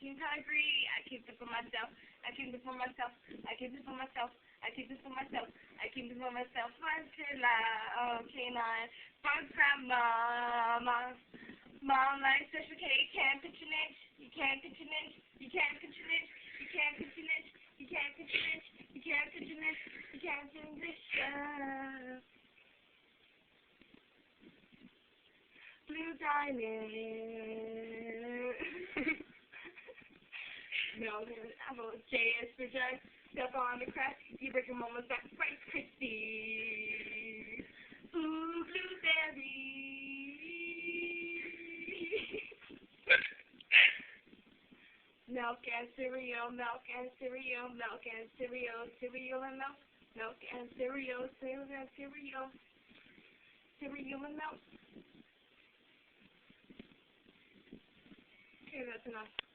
keep hungry, I keep it for myself, I keep it for myself, I keep it for myself, I keep it for myself, I keep it for myself until I canine. Fuck grandma, mom likes special cake, can't pitch an inch, you can't pitch an inch, you can't pitch an inch, you can't pitch an inch, you can't pitch an inch, you can't pitch an inch, you can't pitch an inch. Blue diamond. No, I'm a J is for Jug. Step on the crack. You break your mama's back. Rice Krispies. Ooh, blueberry. Milk and cereal, milk and cereal, milk and cereal, cereal and milk. Milk and cereal, cereal and cereal. Cereal and milk. Okay, that's enough.